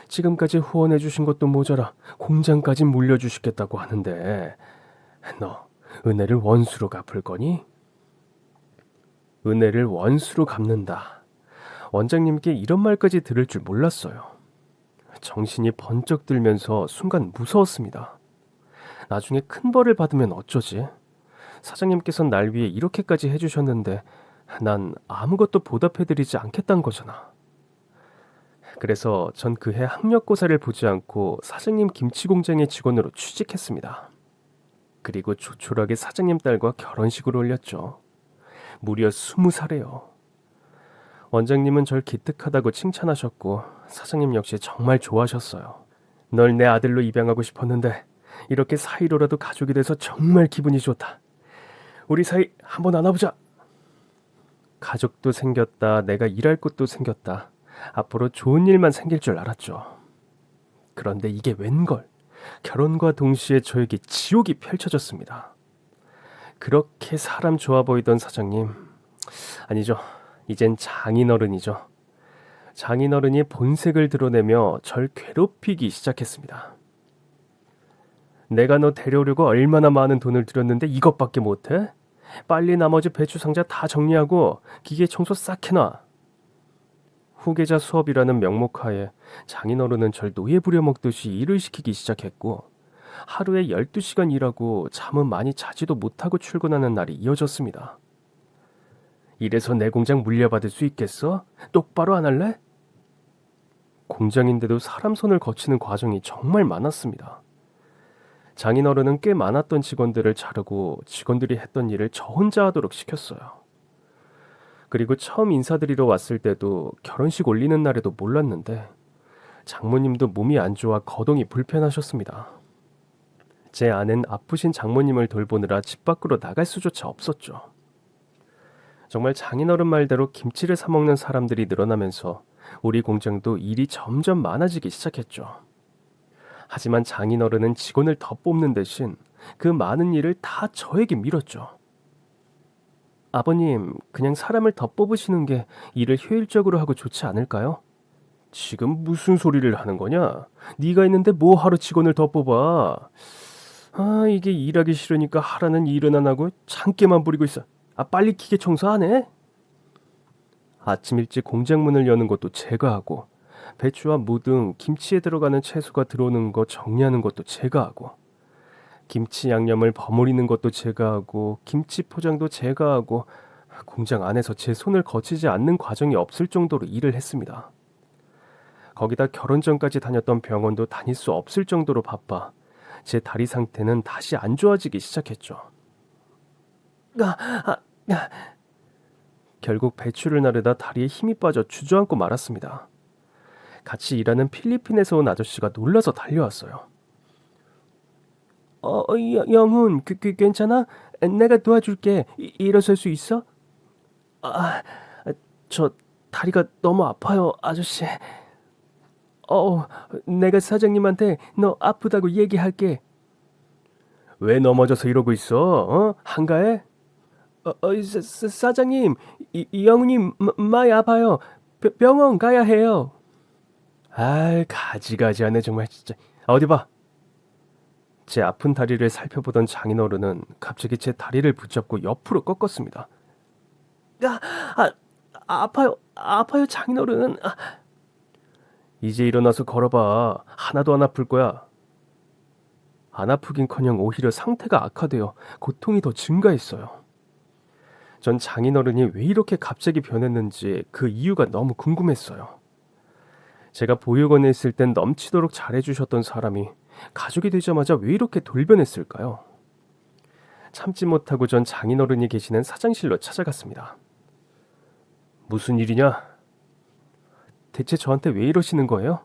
지금까지 후원해 주신 것도 모자라 공장까지 물려주시겠다고 하는데 너 은혜를 원수로 갚을 거니? 은혜를 원수로 갚는다. 원장님께 이런 말까지 들을 줄 몰랐어요. 정신이 번쩍 들면서 순간 무서웠습니다. 나중에 큰 벌을 받으면 어쩌지? 사장님께서는 날 위해 이렇게까지 해주셨는데 난 아무것도 보답해드리지 않겠다는 거잖아. 그래서 전 그해 학력고사를 보지 않고 사장님 김치 공장의 직원으로 취직했습니다. 그리고 조촐하게 사장님 딸과 결혼식을 올렸죠. 무려 20살에요. 원장님은 절 기특하다고 칭찬하셨고 사장님 역시 정말 좋아하셨어요. 널 내 아들로 입양하고 싶었는데 이렇게 사이로라도 가족이 돼서 정말 기분이 좋다. 우리 사이 한번 안아보자. 가족도 생겼다. 내가 일할 곳도 생겼다. 앞으로 좋은 일만 생길 줄 알았죠. 그런데 이게 웬걸. 결혼과 동시에 저에게 지옥이 펼쳐졌습니다. 그렇게 사람 좋아 보이던 사장님. 아니죠. 이젠 장인어른이죠. 장인어른이 본색을 드러내며 절 괴롭히기 시작했습니다. 내가 너 데려오려고 얼마나 많은 돈을 들였는데 이것밖에 못해? 빨리 나머지 배추 상자 다 정리하고 기계 청소 싹 해놔. 후계자 수업이라는 명목하에 장인어른은 절 노예 부려먹듯이 일을 시키기 시작했고 하루에 12시간 일하고 잠은 많이 자지도 못하고 출근하는 날이 이어졌습니다. 이래서 내 공장 물려받을 수 있겠어? 똑바로 안 할래? 공장인데도 사람 손을 거치는 과정이 정말 많았습니다. 장인어른은 꽤 많았던 직원들을 자르고 직원들이 했던 일을 저 혼자 하도록 시켰어요. 그리고 처음 인사드리러 왔을 때도 결혼식 올리는 날에도 몰랐는데 장모님도 몸이 안 좋아 거동이 불편하셨습니다. 제 아는 아프신 장모님을 돌보느라 집 밖으로 나갈 수조차 없었죠. 정말 장인어른 말대로 김치를 사 먹는 사람들이 늘어나면서 우리 공장도 일이 점점 많아지기 시작했죠. 하지만 장인어른은 직원을 더 뽑는 대신 그 많은 일을 다 저에게 밀었죠. 아버님, 그냥 사람을 더 뽑으시는 게 일을 효율적으로 하고 좋지 않을까요? 지금 무슨 소리를 하는 거냐? 네가 있는데 뭐 하러 직원을 더 뽑아? 이게 일하기 싫으니까 하라는 일은 안 하고 참깨만 부리고 있어. 빨리 기계 청소 안 해? 아침 일찍 공장 문을 여는 것도 제가 하고 배추와 무 등 김치에 들어가는 채소가 들어오는 거 정리하는 것도 제가 하고 김치 양념을 버무리는 것도 제가 하고 김치 포장도 제가 하고 공장 안에서 제 손을 거치지 않는 과정이 없을 정도로 일을 했습니다. 거기다 결혼 전까지 다녔던 병원도 다닐 수 없을 정도로 바빠 제 다리 상태는 다시 안 좋아지기 시작했죠. 결국 배추를 나르다 다리에 힘이 빠져 주저앉고 말았습니다. 같이 일하는 필리핀에서 온 아저씨가 놀라서 달려왔어요. 영훈, 괜찮아? 내가 도와줄게. 일어설 수 있어? 저 다리가 너무 아파요, 아저씨. 내가 사장님한테 너 아프다고 얘기할게. 왜 넘어져서 이러고 있어? 한가해? 사장님, 영훈이 많이 아파요. 병원 가야 해요. 가지가지하네 정말 진짜. 어디 봐. 제 아픈 다리를 살펴보던 장인어른은 갑자기 제 다리를 붙잡고 옆으로 꺾었습니다. 아파요 장인어른. 이제 일어나서 걸어봐. 하나도 안 아플 거야. 안 아프긴커녕 오히려 상태가 악화되어 고통이 더 증가했어요. 전 장인어른이 왜 이렇게 갑자기 변했는지 그 이유가 너무 궁금했어요. 제가 보육원에 있을 땐 넘치도록 잘해주셨던 사람이 가족이 되자마자 왜 이렇게 돌변했을까요? 참지 못하고 전 장인어른이 계시는 사장실로 찾아갔습니다. 무슨 일이냐? 대체 저한테 왜 이러시는 거예요?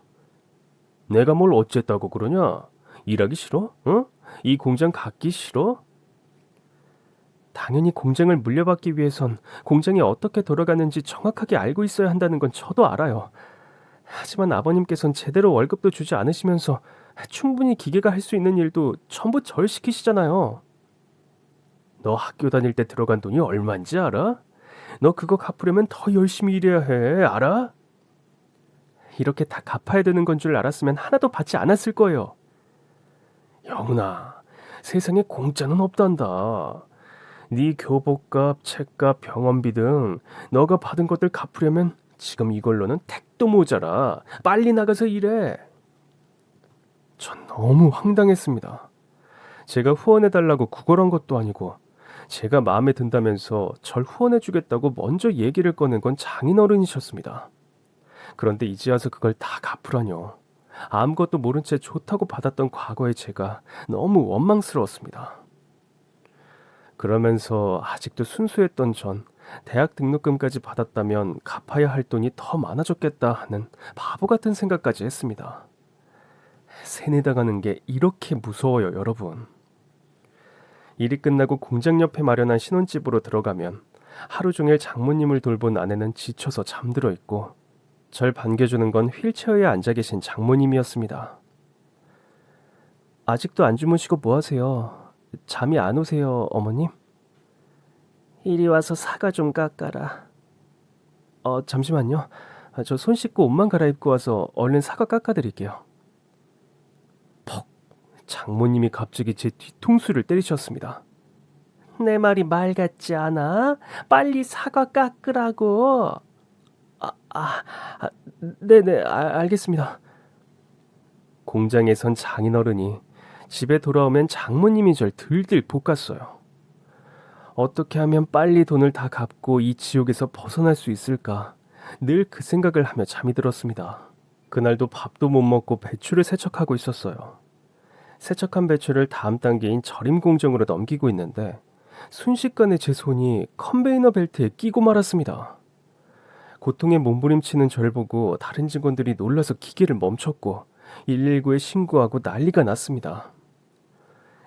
내가 뭘 어쨌다고 그러냐? 일하기 싫어? 응? 이 공장 갖기 싫어? 당연히 공장을 물려받기 위해선 공장이 어떻게 돌아가는지 정확하게 알고 있어야 한다는 건 저도 알아요. 하지만 아버님께선 제대로 월급도 주지 않으시면서 충분히 기계가 할 수 있는 일도 전부 절 시키시잖아요. 너 학교 다닐 때 들어간 돈이 얼마인지 알아? 너 그거 갚으려면 더 열심히 일해야 해. 알아? 이렇게 다 갚아야 되는 건 줄 알았으면 하나도 받지 않았을 거예요. 영훈아, 세상에 공짜는 없단다. 네 교복값, 책값, 병원비 등 너가 받은 것들 갚으려면 지금 이걸로는 택도 모자라. 빨리 나가서 일해. 전 너무 황당했습니다. 제가 후원해달라고 구걸한 것도 아니고 제가 마음에 든다면서 절 후원해주겠다고 먼저 얘기를 꺼낸 건 장인어른이셨습니다. 그런데 이제 와서 그걸 다 갚으라뇨. 아무것도 모른 채 좋다고 받았던 과거의 제가 너무 원망스러웠습니다. 그러면서 아직도 순수했던 전 대학 등록금까지 받았다면 갚아야 할 돈이 더 많아졌겠다 하는 바보 같은 생각까지 했습니다. 세뇌당하는 게 이렇게 무서워요, 여러분. 일이 끝나고 공장 옆에 마련한 신혼집으로 들어가면 하루 종일 장모님을 돌본 아내는 지쳐서 잠들어 있고 절 반겨주는 건 휠체어에 앉아 계신 장모님이었습니다. 아직도 안 주무시고 뭐 하세요? 잠이 안 오세요, 어머님? 이리 와서 사과 좀 깎아라. 잠시만요. 저 손 씻고 옷만 갈아입고 와서 얼른 사과 깎아드릴게요. 퍽! 장모님이 갑자기 제 뒤통수를 때리셨습니다. 내 말이 말 같지 않아? 빨리 사과 깎으라고. 네네, 알겠습니다. 공장에선 장인어른이, 집에 돌아오면 장모님이 절 들들 볶았어요. 어떻게 하면 빨리 돈을 다 갚고 이 지옥에서 벗어날 수 있을까? 늘 그 생각을 하며 잠이 들었습니다. 그날도 밥도 못 먹고 배추를 세척하고 있었어요. 세척한 배추를 다음 단계인 절임 공정으로 넘기고 있는데 순식간에 제 손이 컨베이너 벨트에 끼고 말았습니다. 고통에 몸부림치는 저를 보고 다른 직원들이 놀라서 기계를 멈췄고 119에 신고하고 난리가 났습니다.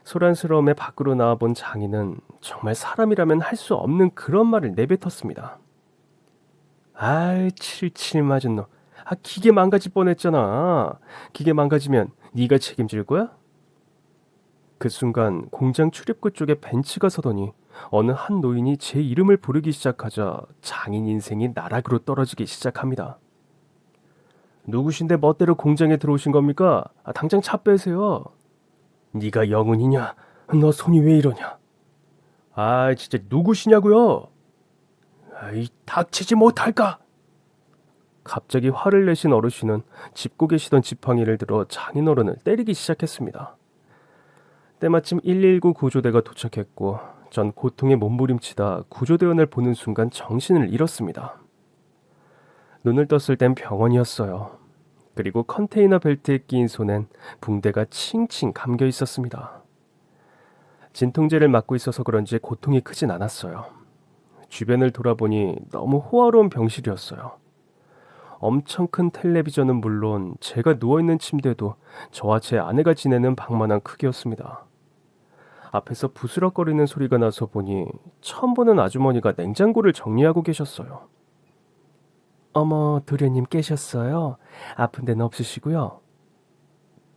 소란스러움에 밖으로 나와본 장인은 정말 사람이라면 할 수 없는 그런 말을 내뱉었습니다. 아이, 칠칠 맞은 놈. 기계 망가질 뻔했잖아. 기계 망가지면 네가 책임질 거야? 그 순간 공장 출입구 쪽에 벤츠가 서더니 어느 한 노인이 제 이름을 부르기 시작하자 장인 인생이 나락으로 떨어지기 시작합니다. 누구신데 멋대로 공장에 들어오신 겁니까? 당장 차 빼세요. 네가 영훈이냐? 너 손이 왜 이러냐? 진짜 누구시냐고요? 아이, 닥치지 못할까? 갑자기 화를 내신 어르신은 짚고 계시던 지팡이를 들어 장인어른을 때리기 시작했습니다. 때마침 119 구조대가 도착했고 전 고통에 몸부림치다 구조대원을 보는 순간 정신을 잃었습니다. 눈을 떴을 땐 병원이었어요. 그리고 컨테이너 벨트에 끼인 손엔 붕대가 칭칭 감겨 있었습니다. 진통제를 맞고 있어서 그런지 고통이 크진 않았어요. 주변을 돌아보니 너무 호화로운 병실이었어요. 엄청 큰 텔레비전은 물론 제가 누워있는 침대도 저와 제 아내가 지내는 방만한 크기였습니다. 앞에서 부스럭거리는 소리가 나서 보니 처음 보는 아주머니가 냉장고를 정리하고 계셨어요. 어머, 도련님 깨셨어요? 아픈 데는 없으시고요.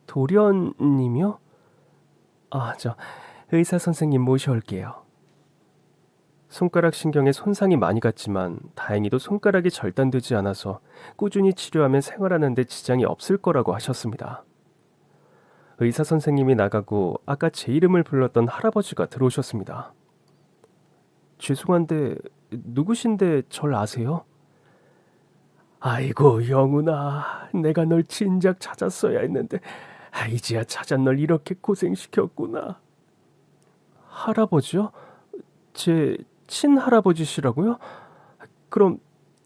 도련님이요? 저 의사 선생님 모셔올게요. 손가락 신경에 손상이 많이 갔지만 다행히도 손가락이 절단되지 않아서 꾸준히 치료하면 생활하는 데 지장이 없을 거라고 하셨습니다. 의사 선생님이 나가고 아까 제 이름을 불렀던 할아버지가 들어오셨습니다. 죄송한데 누구신데 절 아세요? 아이고 영훈아, 내가 널 진작 찾았어야 했는데 이제야 찾아 널 이렇게 고생시켰구나. 할아버지요? 제 친할아버지시라고요? 그럼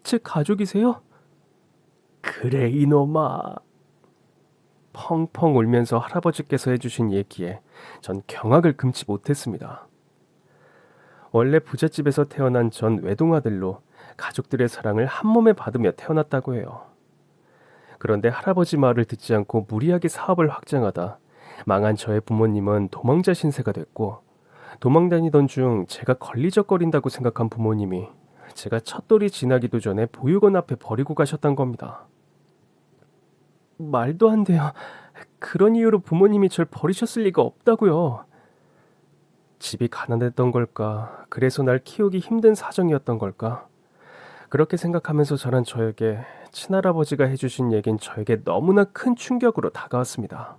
제 가족이세요? 그래 이놈아. 펑펑 울면서 할아버지께서 해주신 얘기에 전 경악을 금치 못했습니다. 원래 부잣집에서 태어난 전 외동아들로 가족들의 사랑을 한 몸에 받으며 태어났다고 해요. 그런데 할아버지 말을 듣지 않고 무리하게 사업을 확장하다 망한 저의 부모님은 도망자 신세가 됐고, 도망 다니던 중 제가 걸리적거린다고 생각한 부모님이 제가 첫돌이 지나기도 전에 보육원 앞에 버리고 가셨단 겁니다. 말도 안 돼요. 그런 이유로 부모님이 절 버리셨을 리가 없다고요. 집이 가난했던 걸까? 그래서 날 키우기 힘든 사정이었던 걸까? 그렇게 생각하면서 자란 저에게 친할아버지가 해주신 얘긴 저에게 너무나 큰 충격으로 다가왔습니다.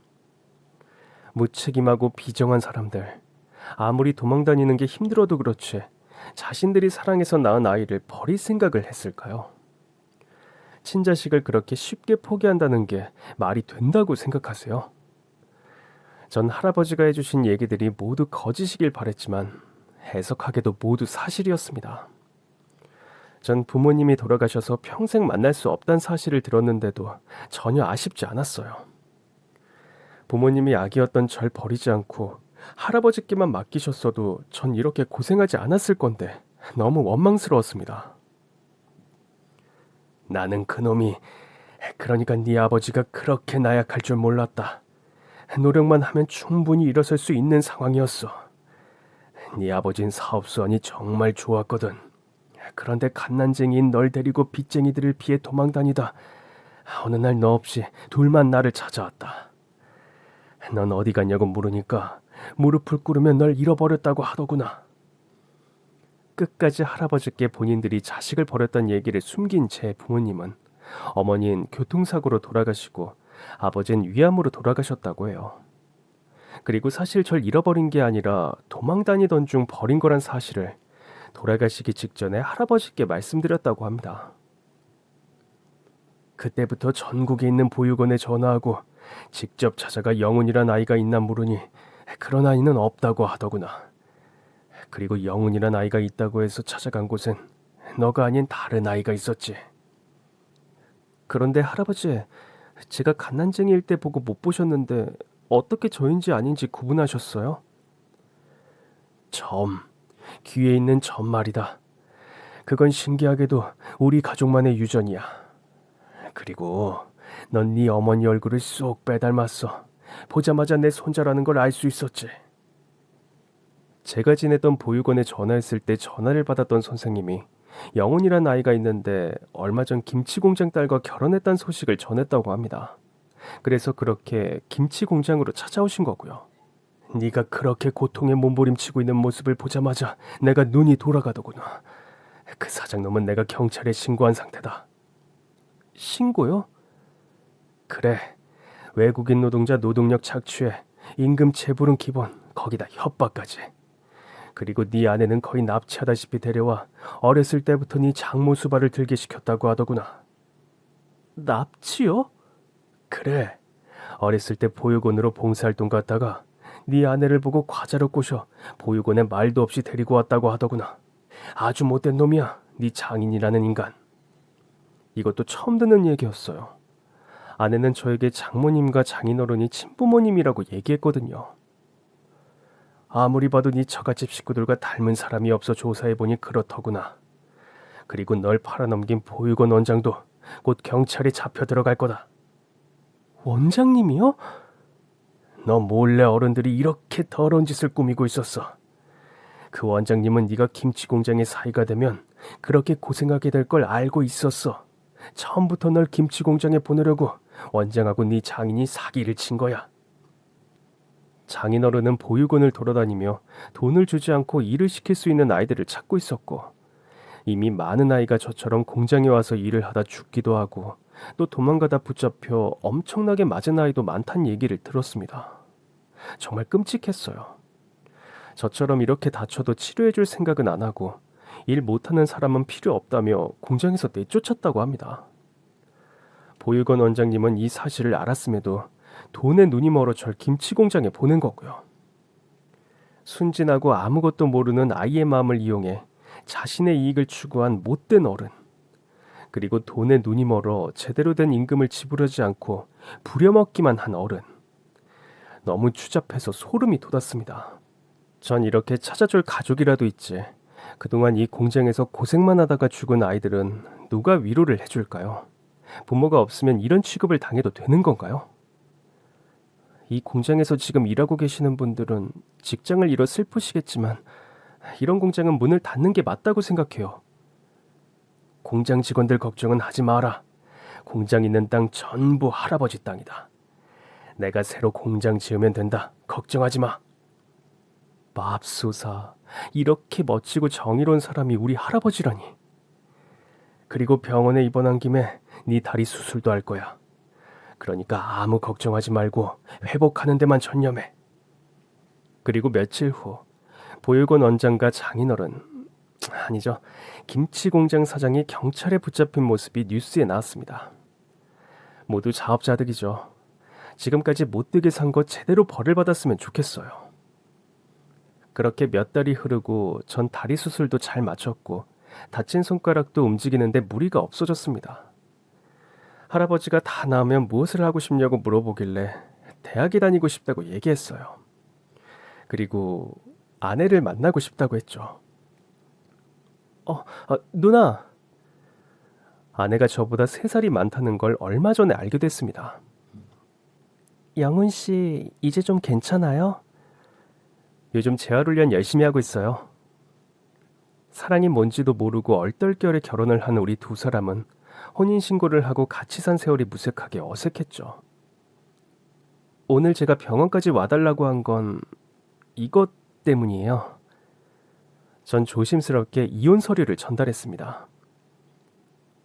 무책임하고 비정한 사람들, 아무리 도망다니는 게 힘들어도 그렇지 자신들이 사랑해서 낳은 아이를 버릴 생각을 했을까요? 친자식을 그렇게 쉽게 포기한다는 게 말이 된다고 생각하세요? 전 할아버지가 해주신 얘기들이 모두 거짓이길 바랬지만 해석하게도 모두 사실이었습니다. 전 부모님이 돌아가셔서 평생 만날 수 없다는 사실을 들었는데도 전혀 아쉽지 않았어요. 부모님이 아기였던 절 버리지 않고 할아버지께만 맡기셨어도 전 이렇게 고생하지 않았을 건데 너무 원망스러웠습니다. 나는 그놈이, 그러니까 네 아버지가 그렇게 나약할 줄 몰랐다. 노력만 하면 충분히 일어설 수 있는 상황이었어. 네 아버진 사업수완이 정말 좋았거든. 그런데 갓난쟁이인 널 데리고 빚쟁이들을 피해 도망다니다 어느 날 너 없이 둘만 나를 찾아왔다. 넌 어디 갔냐고 물으니까 무릎을 꿇으면 널 잃어버렸다고 하더구나. 끝까지 할아버지께 본인들이 자식을 버렸던 얘기를 숨긴 제 부모님은 어머니는 교통사고로 돌아가시고 아버지는 위암으로 돌아가셨다고 해요. 그리고 사실 절 잃어버린 게 아니라 도망 다니던 중 버린 거란 사실을 돌아가시기 직전에 할아버지께 말씀드렸다고 합니다. 그때부터 전국에 있는 보육원에 전화하고 직접 찾아가 영훈이란 아이가 있나 물으니 그런 아이는 없다고 하더구나. 그리고 영훈이란 아이가 있다고 해서 찾아간 곳은 너가 아닌 다른 아이가 있었지. 그런데 할아버지, 제가 갓난쟁이일 때 보고 못 보셨는데 어떻게 저인지 아닌지 구분하셨어요? 점, 귀에 있는 점 말이다. 그건 신기하게도 우리 가족만의 유전이야. 그리고 넌 네 어머니 얼굴을 쏙 빼닮았어. 보자마자 내 손자라는 걸 알 수 있었지. 제가 지내던 보육원에 전화했을 때 전화를 받았던 선생님이 영훈이란 아이가 있는데 얼마 전 김치 공장 딸과 결혼했다는 소식을 전했다고 합니다. 그래서 그렇게 김치 공장으로 찾아오신 거고요. 네가 그렇게 고통에 몸부림치고 있는 모습을 보자마자 내가 눈이 돌아가더구나. 그 사장놈은 내가 경찰에 신고한 상태다. 신고요? 그래. 외국인 노동자 노동력 착취에 임금 체불은 기본, 거기다 협박까지. 그리고 네 아내는 거의 납치하다시피 데려와 어렸을 때부터 네 장모 수발을 들게 시켰다고 하더구나. 납치요? 그래. 어렸을 때 보육원으로 봉사활동 갔다가 네 아내를 보고 과자로 꼬셔 보육원에 말도 없이 데리고 왔다고 하더구나. 아주 못된 놈이야, 네 장인이라는 인간. 이것도 처음 듣는 얘기였어요. 아내는 저에게 장모님과 장인어른이 친부모님이라고 얘기했거든요. 아무리 봐도 네 처갓집 식구들과 닮은 사람이 없어 조사해보니 그렇더구나. 그리고 널 팔아넘긴 보육원 원장도 곧 경찰에 잡혀 들어갈 거다. 원장님이요? 너 몰래 어른들이 이렇게 더러운 짓을 꾸미고 있었어. 그 원장님은 네가 김치 공장의 사위가 되면 그렇게 고생하게 될 걸 알고 있었어. 처음부터 널 김치 공장에 보내려고 원장하고 네 장인이 사기를 친 거야. 장인어른은 보육원을 돌아다니며 돈을 주지 않고 일을 시킬 수 있는 아이들을 찾고 있었고, 이미 많은 아이가 저처럼 공장에 와서 일을 하다 죽기도 하고 또 도망가다 붙잡혀 엄청나게 맞은 아이도 많다는 얘기를 들었습니다. 정말 끔찍했어요. 저처럼 이렇게 다쳐도 치료해줄 생각은 안 하고 일 못하는 사람은 필요 없다며 공장에서 내쫓았다고 합니다. 보육원 원장님은 이 사실을 알았음에도 돈에 눈이 멀어 절 김치 공장에 보낸 거고요. 순진하고 아무것도 모르는 아이의 마음을 이용해 자신의 이익을 추구한 못된 어른. 그리고 돈에 눈이 멀어 제대로 된 임금을 지불하지 않고 부려먹기만 한 어른. 너무 추잡해서 소름이 돋았습니다. 전 이렇게 찾아줄 가족이라도 있지. 그동안 이 공장에서 고생만 하다가 죽은 아이들은 누가 위로를 해줄까요? 부모가 없으면 이런 취급을 당해도 되는 건가요? 이 공장에서 지금 일하고 계시는 분들은 직장을 잃어 슬프시겠지만 이런 공장은 문을 닫는 게 맞다고 생각해요. 공장 직원들 걱정은 하지 마라. 공장 있는 땅 전부 할아버지 땅이다. 내가 새로 공장 지으면 된다. 걱정하지 마. 맙소사, 이렇게 멋지고 정의로운 사람이 우리 할아버지라니. 그리고 병원에 입원한 김에 네 다리 수술도 할 거야. 그러니까 아무 걱정하지 말고 회복하는 데만 전념해. 그리고 며칠 후 보육원 원장과 장인어른, 아니죠, 김치 공장 사장이 경찰에 붙잡힌 모습이 뉴스에 나왔습니다. 모두 자업자득이죠. 지금까지 못되게 산 거 제대로 벌을 받았으면 좋겠어요. 그렇게 몇 달이 흐르고 전 다리 수술도 잘 마쳤고 다친 손가락도 움직이는데 무리가 없어졌습니다. 할아버지가 다 나으면 무엇을 하고 싶냐고 물어보길래 대학에 다니고 싶다고 얘기했어요. 그리고 아내를 만나고 싶다고 했죠. 누나! 아내가 저보다 3살이 많다는 걸 얼마 전에 알게 됐습니다. 영훈 씨, 이제 좀 괜찮아요? 요즘 재활훈련 열심히 하고 있어요. 사랑이 뭔지도 모르고 얼떨결에 결혼을 한 우리 두 사람은 혼인신고를 하고 같이 산 세월이 무색하게 어색했죠. 오늘 제가 병원까지 와달라고 한 건 이것 때문이에요. 전 조심스럽게 이혼 서류를 전달했습니다.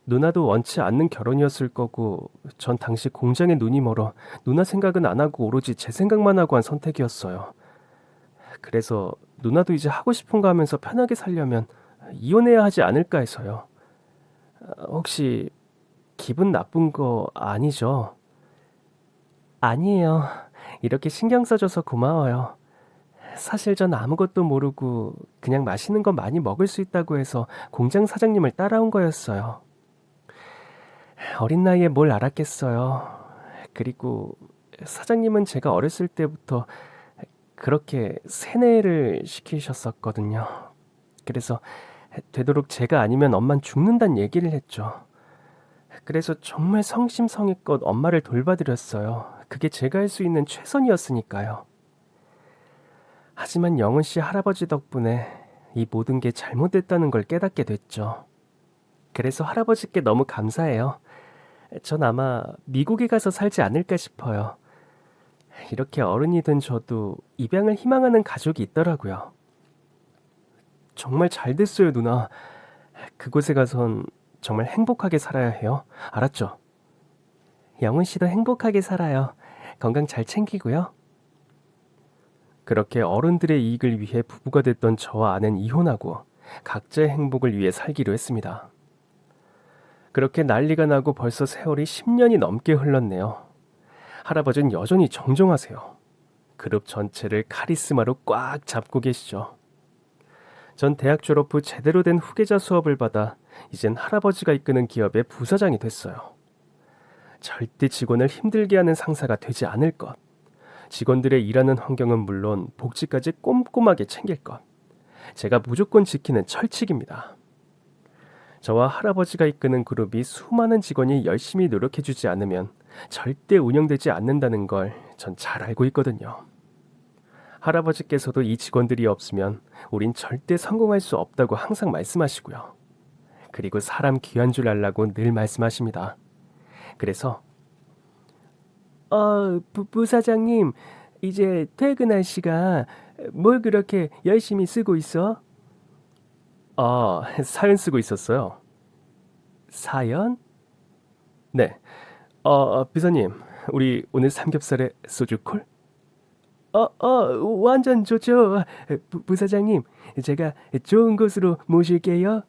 누나도 원치 않는 결혼이었을 거고 전 당시 공장에 눈이 멀어 누나 생각은 안 하고 오로지 제 생각만 하고 한 선택이었어요. 그래서 누나도 이제 하고 싶은 거 하면서 편하게 살려면 이혼해야 하지 않을까 해서요. 혹시 기분 나쁜 거 아니죠? 아니에요. 이렇게 신경 써줘서 고마워요. 사실 전 아무것도 모르고 그냥 맛있는 거 많이 먹을 수 있다고 해서 공장 사장님을 따라온 거였어요. 어린 나이에 뭘 알았겠어요. 그리고 사장님은 제가 어렸을 때부터 그렇게 세뇌를 시키셨었거든요. 그래서 되도록 제가 아니면 엄만 죽는다는 얘기를 했죠. 그래서 정말 성심성의껏 엄마를 돌봐드렸어요. 그게 제가 할 수 있는 최선이었으니까요. 하지만 영은 씨 할아버지 덕분에 이 모든 게 잘못됐다는 걸 깨닫게 됐죠. 그래서 할아버지께 너무 감사해요. 전 아마 미국에 가서 살지 않을까 싶어요. 이렇게 어른이 된 저도 입양을 희망하는 가족이 있더라고요. 정말 잘 됐어요, 누나. 그곳에 가선 정말 행복하게 살아야 해요. 알았죠? 영은 씨도 행복하게 살아요. 건강 잘 챙기고요. 그렇게 어른들의 이익을 위해 부부가 됐던 저와 아내는 이혼하고 각자의 행복을 위해 살기로 했습니다. 그렇게 난리가 나고 벌써 세월이 10년이 넘게 흘렀네요. 할아버지는 여전히 정정하세요. 그룹 전체를 카리스마로 꽉 잡고 계시죠. 전 대학 졸업 후 제대로 된 후계자 수업을 받아 이젠 할아버지가 이끄는 기업의 부사장이 됐어요. 절대 직원을 힘들게 하는 상사가 되지 않을 것. 직원들의 일하는 환경은 물론 복지까지 꼼꼼하게 챙길 것. 제가 무조건 지키는 철칙입니다. 저와 할아버지가 이끄는 그룹이 수많은 직원이 열심히 노력해주지 않으면 절대 운영되지 않는다는 걸 전 잘 알고 있거든요. 할아버지께서도 이 직원들이 없으면 우린 절대 성공할 수 없다고 항상 말씀하시고요. 그리고 사람 귀한 줄 알라고 늘 말씀하십니다. 그래서 부사장님, 이제 퇴근할 시간. 뭘 그렇게 열심히 쓰고 있어? 사연 쓰고 있었어요. 사연? 네. 비서님, 우리 오늘 삼겹살에 소주콜? 완전 좋죠. 부사장님, 제가 좋은 곳으로 모실게요.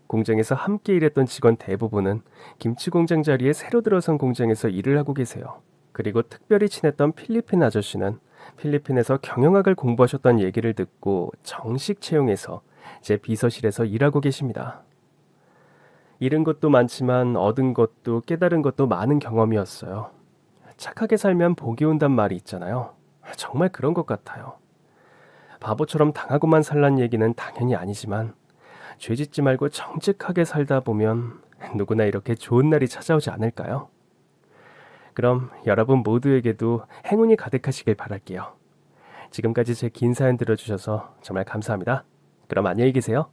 공장에서 함께 일했던 직원 대부분은 김치 공장 자리에 새로 들어선 공장에서 일을 하고 계세요. 그리고 특별히 친했던 필리핀 아저씨는 필리핀에서 경영학을 공부하셨던 얘기를 듣고 정식 채용해서 제 비서실에서 일하고 계십니다. 잃은 것도 많지만 얻은 것도 깨달은 것도 많은 경험이었어요. 착하게 살면 복이 온단 말이 있잖아요. 정말 그런 것 같아요. 바보처럼 당하고만 살란 얘기는 당연히 아니지만 죄짓지 말고 정직하게 살다 보면 누구나 이렇게 좋은 날이 찾아오지 않을까요? 그럼 여러분 모두에게도 행운이 가득하시길 바랄게요. 지금까지 제 긴 사연 들어주셔서 정말 감사합니다. 그럼 안녕히 계세요.